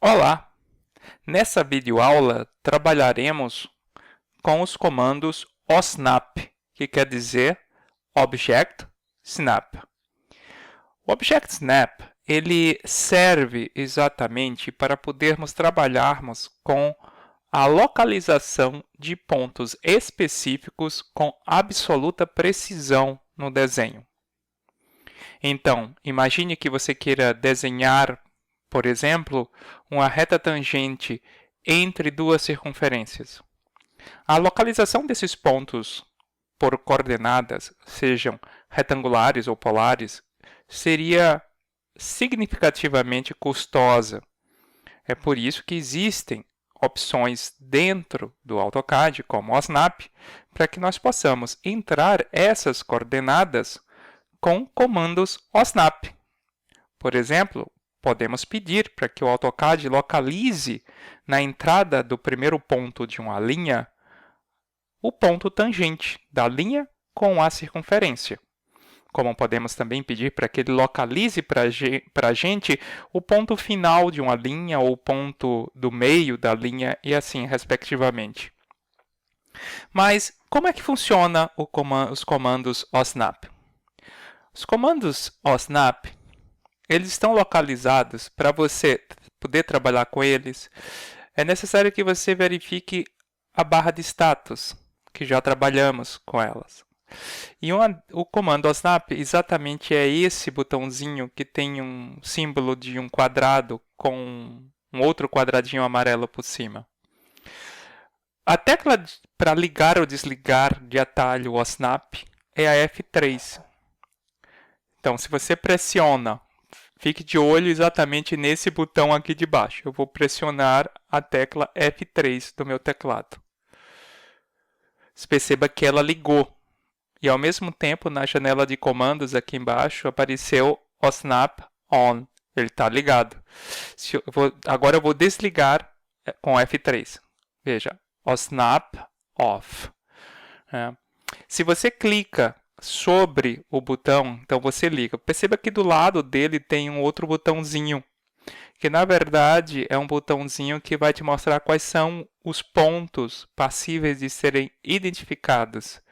Olá! Nessa videoaula trabalharemos com os comandos OSNAP, que quer dizer Object Snap. O Object Snap ele serve exatamente para podermos trabalharmos com a localização de pontos específicos com absoluta precisão no desenho. Então, imagine que você queira desenhar, por exemplo, uma reta tangente entre duas circunferências. A localização desses pontos por coordenadas, sejam retangulares ou polares, seria significativamente custosa. É por isso que existem opções dentro do AutoCAD, como o OSNAP, para que nós possamos entrar essas coordenadas com comandos OSNAP. Por exemplo, podemos pedir para que o AutoCAD localize na entrada do primeiro ponto de uma linha o ponto tangente da linha com a circunferência. Como podemos também pedir para que ele localize para a gente o ponto final de uma linha ou o ponto do meio da linha e assim, respectivamente. Mas como é que funciona os comandos OSNAP? Os comandos OSNAP eles estão localizados para você poder trabalhar com eles. É necessário que você verifique a barra de status, que já trabalhamos com elas. E o comando OSNAP exatamente é esse botãozinho que tem um símbolo de um quadrado com um outro quadradinho amarelo por cima. A tecla para ligar ou desligar de atalho OSNAP é a F3. Então, se você pressiona, fique de olho exatamente nesse botão aqui de baixo. Eu vou pressionar a tecla F3 do meu teclado. Você perceba que ela ligou. E ao mesmo tempo, na janela de comandos aqui embaixo, apareceu OSNAP ON. Ele está ligado. Agora eu vou desligar com F3. Veja, OSNAP OFF. Se você clica sobre o botão, então você liga. Perceba que do lado dele tem um outro botãozinho, que na verdade é um botãozinho que vai te mostrar quais são os pontos passíveis de serem identificados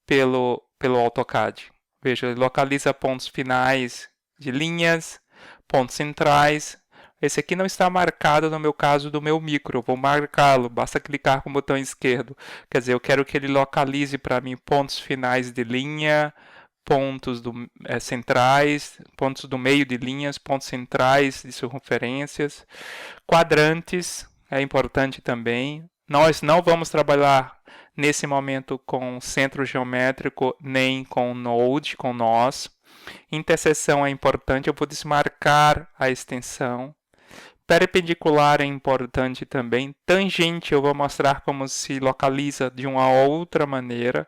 pelo AutoCAD. Veja, ele localiza pontos finais de linhas, pontos centrais. Esse aqui não está marcado no meu caso do meu micro, eu vou marcá-lo, basta clicar com o botão esquerdo. Quer dizer, eu quero que ele localize para mim pontos finais de linha, pontos centrais, pontos do meio de linhas, pontos centrais de circunferências. Quadrantes é importante também. Nós não vamos trabalhar nesse momento com centro geométrico, nem com node, com nós. Interseção é importante, eu vou desmarcar a extensão. Perpendicular é importante também. Tangente eu vou mostrar como se localiza de uma outra maneira.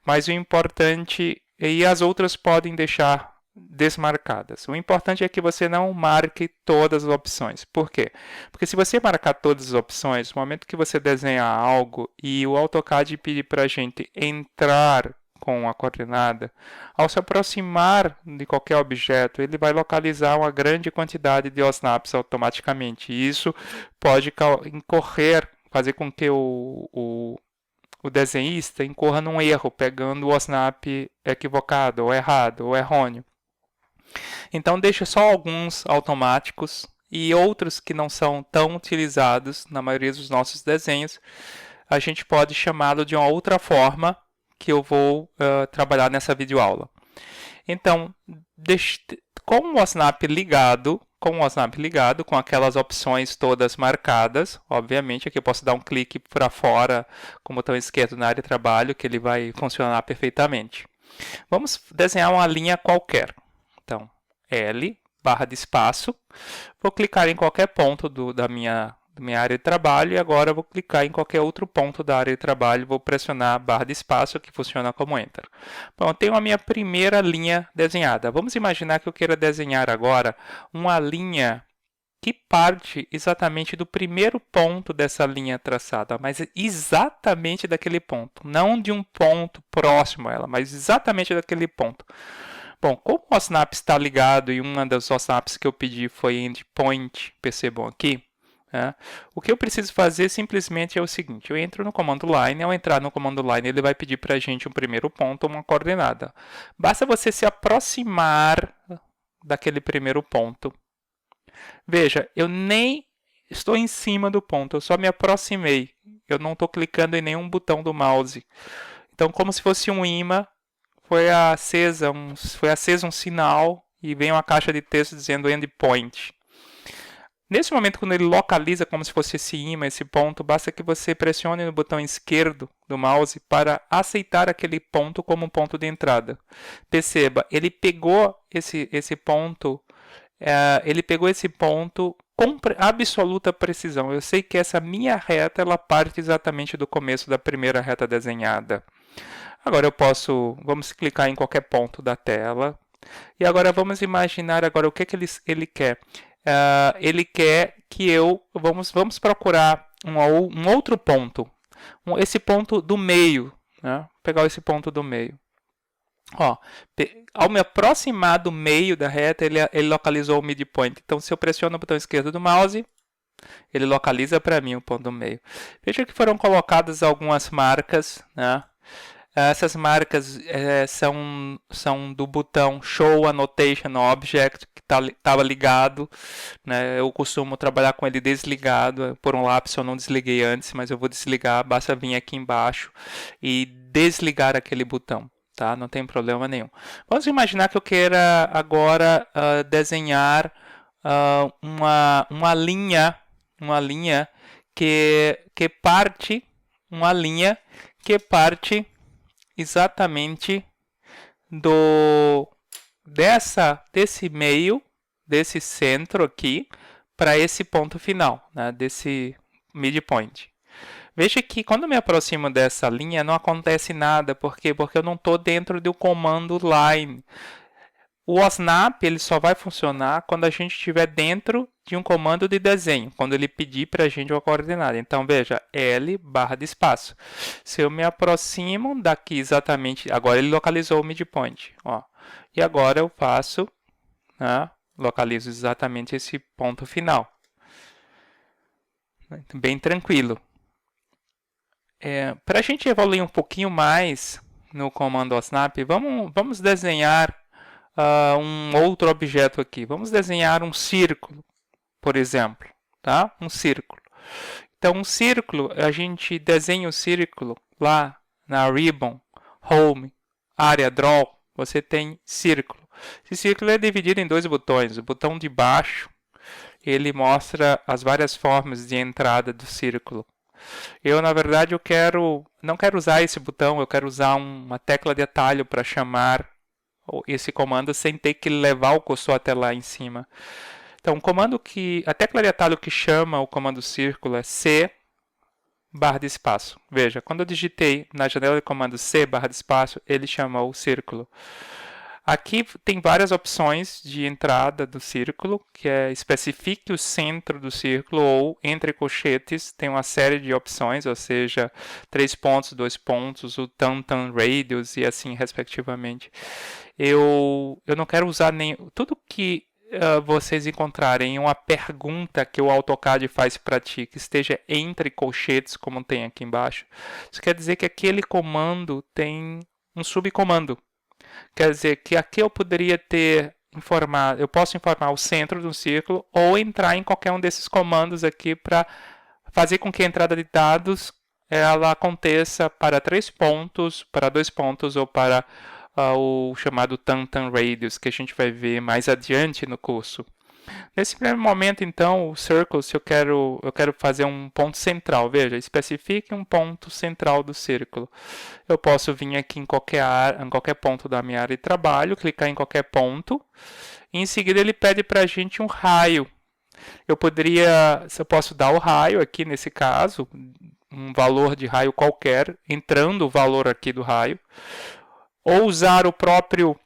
Mas o importante, e as outras podem deixar desmarcadas. O importante é que você não marque todas as opções. Por quê? Porque se você marcar todas as opções, no momento que você desenha algo e o AutoCAD pedir para a gente entrar com a coordenada, ao se aproximar de qualquer objeto, ele vai localizar uma grande quantidade de OSNAPs automaticamente. E isso pode fazer com que o desenhista incorra num erro, pegando o OSNAP equivocado, ou errado, ou errôneo. Então, deixa só alguns automáticos e outros que não são tão utilizados na maioria dos nossos desenhos. A gente pode chamá-lo de uma outra forma que eu vou trabalhar nessa videoaula. Então, com o OSNAP ligado, com aquelas opções todas marcadas, obviamente, aqui eu posso dar um clique para fora com o botão esquerdo na área de trabalho, que ele vai funcionar perfeitamente. Vamos desenhar uma linha qualquer. Então, L, barra de espaço, vou clicar em qualquer ponto da minha área de trabalho e agora eu vou clicar em qualquer outro ponto da área de trabalho, vou pressionar a barra de espaço que funciona como Enter. Bom, eu tenho a minha primeira linha desenhada. Vamos imaginar que eu queira desenhar agora uma linha que parte exatamente do primeiro ponto dessa linha traçada, mas exatamente daquele ponto, não de um ponto próximo a ela, mas exatamente daquele ponto. Bom, como o OSNAP está ligado e uma das OSNAPs que eu pedi foi Endpoint, percebam aqui, né? O que eu preciso fazer simplesmente é o seguinte, eu entro no comando line, ao entrar no comando line ele vai pedir para a gente um primeiro ponto, uma coordenada. Basta você se aproximar daquele primeiro ponto. Veja, eu nem estou em cima do ponto, eu só me aproximei. Eu não estou clicando em nenhum botão do mouse. Então, como se fosse um imã, foi acesa um sinal e vem uma caixa de texto dizendo endpoint. Nesse momento, quando ele localiza como se fosse esse imã, esse ponto, basta que você pressione no botão esquerdo do mouse para aceitar aquele ponto como um ponto de entrada. Perceba, ele pegou esse ponto com absoluta precisão. Eu sei que essa minha reta ela parte exatamente do começo da primeira reta desenhada. Agora vamos clicar em qualquer ponto da tela. E agora vamos imaginar agora o que ele quer. Ele quer que vamos procurar um outro ponto. Esse ponto do meio. Né? Vou pegar esse ponto do meio. Ó, ao me aproximar do meio da reta, ele localizou o midpoint. Então, se eu pressiono o botão esquerdo do mouse, ele localiza para mim o ponto do meio. Veja que foram colocadas algumas marcas, né? Essas marcas são do botão Show Annotation Object, que estava ligado. Né? Eu costumo trabalhar com ele desligado. Por um lápis eu não desliguei antes, mas eu vou desligar. Basta vir aqui embaixo e desligar aquele botão. Tá? Não tem problema nenhum. Vamos imaginar que eu queira agora desenhar uma linha que parte exatamente desse meio, desse centro aqui, para esse ponto final, né, desse midpoint. Veja que quando eu me aproximo dessa linha não acontece nada, por quê? Porque eu não estou dentro do comando line. O OSNAP ele só vai funcionar quando a gente estiver dentro de um comando de desenho, quando ele pedir para a gente uma coordenada. Então, veja, L barra de espaço. Se eu me aproximo daqui exatamente, agora ele localizou o midpoint. Ó, e agora eu faço, né, localizo exatamente esse ponto final. Bem tranquilo. Para a gente evoluir um pouquinho mais no comando OSNAP, vamos desenhar um outro objeto aqui. Vamos desenhar um círculo, por exemplo. Tá? Um círculo. Então, um círculo, a gente desenha o círculo lá na Ribbon, Home, Área, Draw. Você tem círculo. Esse círculo é dividido em dois botões. O botão de baixo, ele mostra as várias formas de entrada do círculo. Eu, na verdade, não quero usar esse botão, eu quero usar uma tecla de atalho para chamar esse comando sem ter que levar o cursor até lá em cima. Então, a tecla de atalho que chama o comando círculo é C barra de espaço. Veja, quando eu digitei na janela de comando C barra de espaço, ele chamou o círculo. Aqui tem várias opções de entrada do círculo, que é especifique o centro do círculo ou entre colchetes, tem uma série de opções, ou seja, 3 pontos, 2 pontos, o tan radius e assim respectivamente. Eu não quero usar tudo que vocês encontrarem uma pergunta que o AutoCAD faz para ti, que esteja entre colchetes, como tem aqui embaixo. Isso quer dizer que aquele comando tem um subcomando. Quer dizer que aqui eu posso informar o centro do círculo ou entrar em qualquer um desses comandos aqui para fazer com que a entrada de dados ela aconteça para 3 pontos, para 2 pontos ou para o chamado tan radius, que a gente vai ver mais adiante no curso. Nesse primeiro momento, então, o circle, se eu quero fazer um ponto central, veja, especifique um ponto central do círculo. Eu posso vir aqui em qualquer ponto da minha área de trabalho, clicar em qualquer ponto, e em seguida ele pede para a gente um raio. Eu posso dar o raio aqui, nesse caso, um valor de raio qualquer, entrando o valor aqui do raio, ou usar o próprio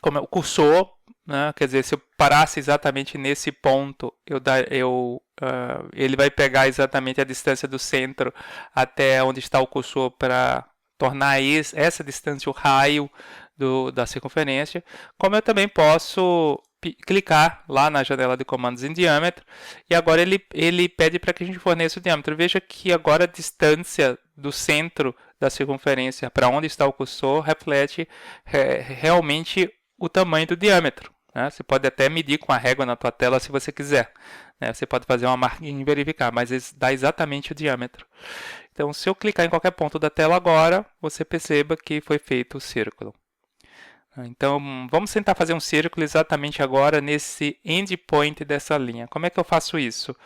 o cursor, né? Quer dizer, se eu parasse exatamente nesse ponto, ele vai pegar exatamente a distância do centro até onde está o cursor para tornar essa distância o raio da circunferência. Como eu também posso clicar lá na janela de comandos em diâmetro, e agora ele pede para que a gente forneça o diâmetro. Veja que agora a distância do centro da circunferência para onde está o cursor reflete realmente o tamanho do diâmetro. Né? Você pode até medir com a régua na tua tela se você quiser. Né? Você pode fazer uma marquinha e verificar, mas dá exatamente o diâmetro. Então, se eu clicar em qualquer ponto da tela agora, você perceba que foi feito o círculo. Então, vamos tentar fazer um círculo exatamente agora nesse endpoint dessa linha. Como é que eu faço isso?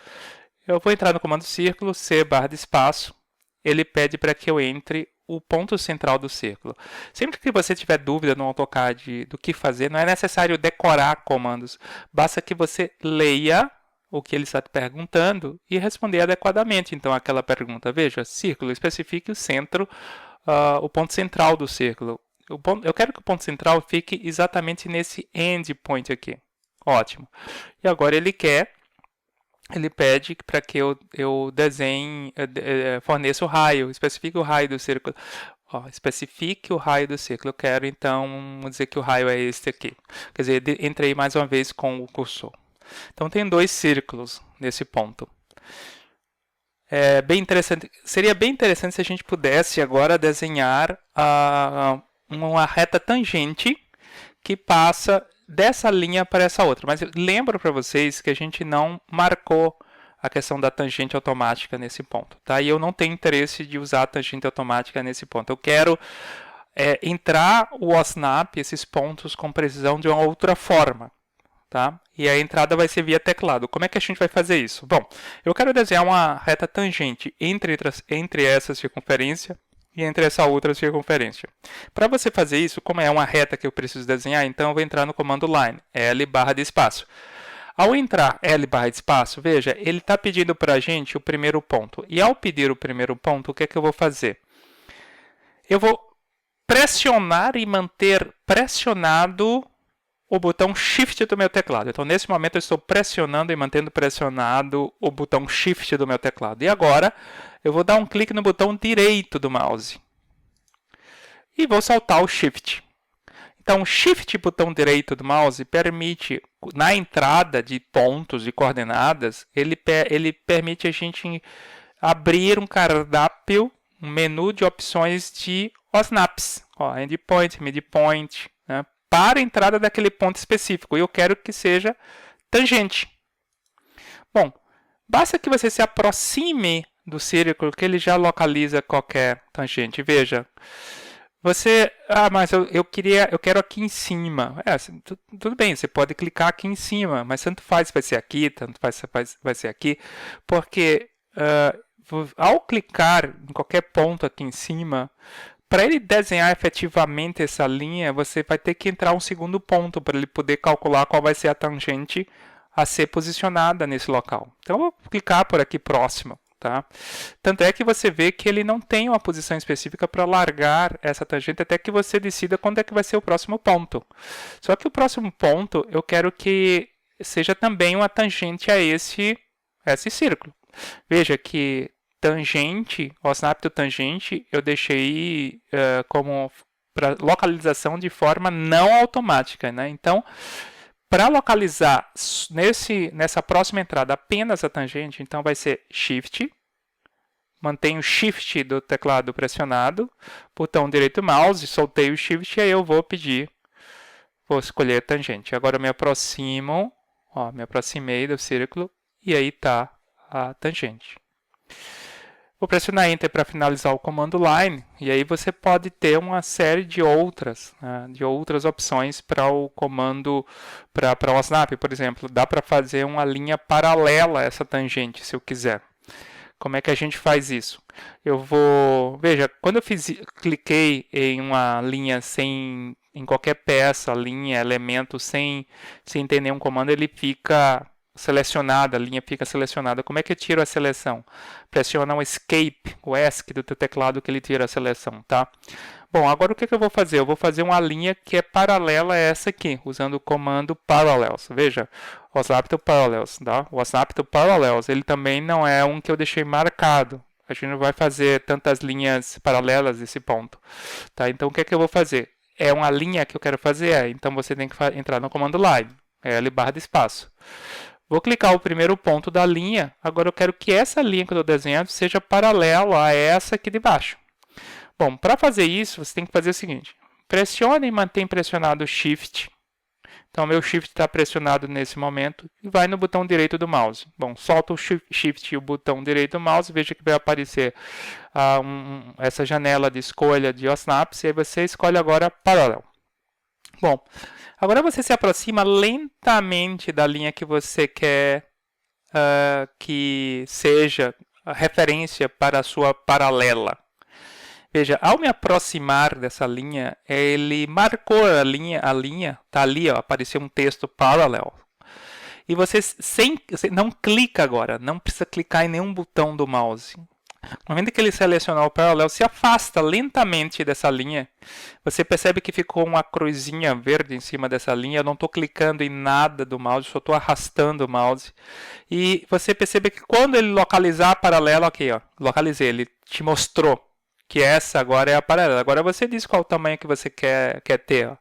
Eu vou entrar no comando círculo, C barra de espaço. Ele pede para que eu entre o ponto central do círculo. Sempre que você tiver dúvida no AutoCAD do que fazer, não é necessário decorar comandos. Basta que você leia o que ele está te perguntando e responder adequadamente. Então, aquela pergunta, veja, círculo, especifique o centro, o ponto central do círculo. Eu quero que o ponto central fique exatamente nesse endpoint aqui. Ótimo. E agora ele pede para que eu desenhe, forneça o raio, especifique o raio do círculo. Especifique o raio do círculo. Eu quero, então, dizer que o raio é este aqui. Quer dizer, entrei mais uma vez com o cursor. Então, tem 2 círculos nesse ponto. Seria bem interessante se a gente pudesse agora desenhar uma reta tangente que passa dessa linha para essa outra. Mas lembro para vocês que a gente não marcou a questão da tangente automática nesse ponto. Tá? E eu não tenho interesse de usar a tangente automática nesse ponto. Eu quero entrar o OSNAP, esses pontos, com precisão de uma outra forma. Tá? E a entrada vai ser via teclado. Como é que a gente vai fazer isso? Bom, eu quero desenhar uma reta tangente entre essa circunferência e entre essa outra circunferência. Para você fazer isso, como é uma reta que eu preciso desenhar, então eu vou entrar no comando line, L barra de espaço. Ao entrar L barra de espaço, veja, ele está pedindo para a gente o primeiro ponto. E ao pedir o primeiro ponto, o que é que eu vou fazer? Eu vou pressionar e manter pressionado o botão Shift do meu teclado. Então, nesse momento, eu estou pressionando e mantendo pressionado o botão Shift do meu teclado. E agora, eu vou dar um clique no botão direito do mouse. E vou soltar o Shift. Então, o Shift botão direito do mouse permite, na entrada de pontos e coordenadas, ele permite a gente abrir um cardápio, um menu de opções de OSNAPs. Endpoint, midpoint, né? Para a entrada daquele ponto específico. E eu quero que seja tangente. Bom, basta que você se aproxime do círculo que ele já localiza qualquer tangente. Veja, mas eu quero aqui em cima. Tudo bem, você pode clicar aqui em cima, mas tanto faz vai ser aqui, tanto faz vai ser aqui, porque ao clicar em qualquer ponto aqui em cima, para ele desenhar efetivamente essa linha, você vai ter que entrar um segundo ponto para ele poder calcular qual vai ser a tangente a ser posicionada nesse local. Então, eu vou clicar por aqui próximo. Tá? Tanto é que você vê que ele não tem uma posição específica para largar essa tangente até que você decida quando é que vai ser o próximo ponto. Só que o próximo ponto eu quero que seja também uma tangente a esse círculo. Veja que tangente, o OSNAP do tangente, eu deixei como para localização de forma não automática. Né? Então, para localizar nessa próxima entrada apenas a tangente, então vai ser Shift, mantenho o Shift do teclado pressionado, botão direito do mouse, soltei o Shift e aí eu vou escolher tangente. Agora eu me aproximo, me aproximei do círculo e aí está a tangente. Vou pressionar Enter para finalizar o comando line, e aí você pode ter uma série de outras opções para o comando, para o OSNAP, por exemplo. Dá para fazer uma linha paralela a essa tangente, se eu quiser. Como é que a gente faz isso? Veja, quando eu cliquei em uma linha em qualquer peça, linha, elemento, sem ter nenhum comando, ele fica selecionada, a linha fica selecionada. Como é que eu tiro a seleção? Pressiona o Escape, o ESC do teu teclado que ele tira a seleção, tá? Bom, agora o que eu vou fazer? Eu vou fazer uma linha que é paralela a essa aqui, usando o comando Parallels. Veja, OSNAP to Parallels, tá? O OSNAP to Parallels, ele também não é um que eu deixei marcado. A gente não vai fazer tantas linhas paralelas nesse ponto, tá? Então, o que eu vou fazer? É uma linha que eu quero fazer, então você tem que entrar no comando Line. L barra de espaço. Vou clicar o primeiro ponto da linha. Agora eu quero que essa linha que eu estou desenhando seja paralela a essa aqui de baixo. Bom, para fazer isso, você tem que fazer o seguinte. Pressione e mantém pressionado o Shift. Então, meu Shift está pressionado nesse momento e vai no botão direito do mouse. Bom, solta o Shift e o botão direito do mouse, veja que vai aparecer essa janela de escolha de OSNAP, e aí você escolhe agora Parallel. Bom, agora você se aproxima lentamente da linha que você quer que seja a referência para a sua paralela. Veja, ao me aproximar dessa linha, ele marcou a linha, está ali, ó, apareceu um texto parallel. E você não clica agora, não precisa clicar em nenhum botão do mouse. No momento que ele selecionar o parallel, se afasta lentamente dessa linha. Você percebe que ficou uma cruzinha verde em cima dessa linha. Eu não estou clicando em nada do mouse, só estou arrastando o mouse. E você percebe que quando ele localizar paralelo, aqui, ó, localizei, ele te mostrou que essa agora é a paralela. Agora você diz qual o tamanho que você quer ter. Ó.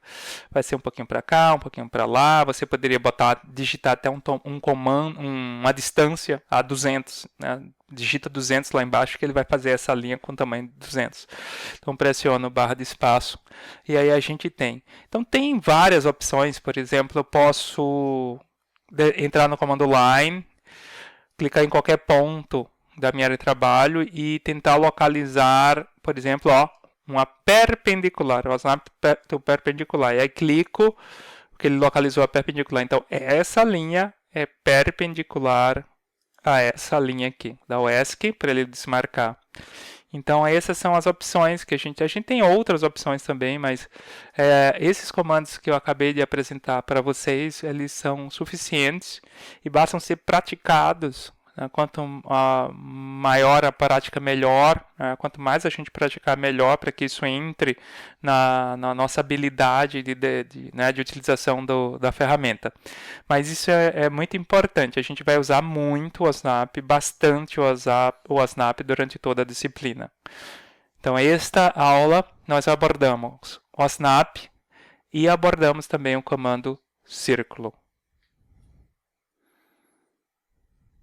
Vai ser um pouquinho para cá, um pouquinho para lá. Você poderia digitar até um comando, uma distância a 200. Né? Digita 200 lá embaixo que ele vai fazer essa linha com tamanho de 200. Então pressiono barra de espaço e aí a gente tem. Então tem várias opções. Por exemplo, eu posso entrar no comando line, clicar em qualquer ponto da minha área de trabalho e tentar localizar, por exemplo, ó, uma perpendicular, o snap do perpendicular. E aí clico, porque ele localizou a perpendicular. Então, essa linha é perpendicular a essa linha aqui, da OESC, para ele desmarcar. Então, essas são as opções que a gente tem outras opções também, mas esses comandos que eu acabei de apresentar para vocês, eles são suficientes e bastam ser praticados. Quanto maior a prática, melhor. Quanto mais a gente praticar, melhor, para que isso entre na nossa habilidade de utilização da ferramenta. Mas isso é muito importante. A gente vai usar muito o OSNAP, bastante o OSNAP durante toda a disciplina. Então, esta aula nós abordamos o OSNAP e abordamos também o comando círculo.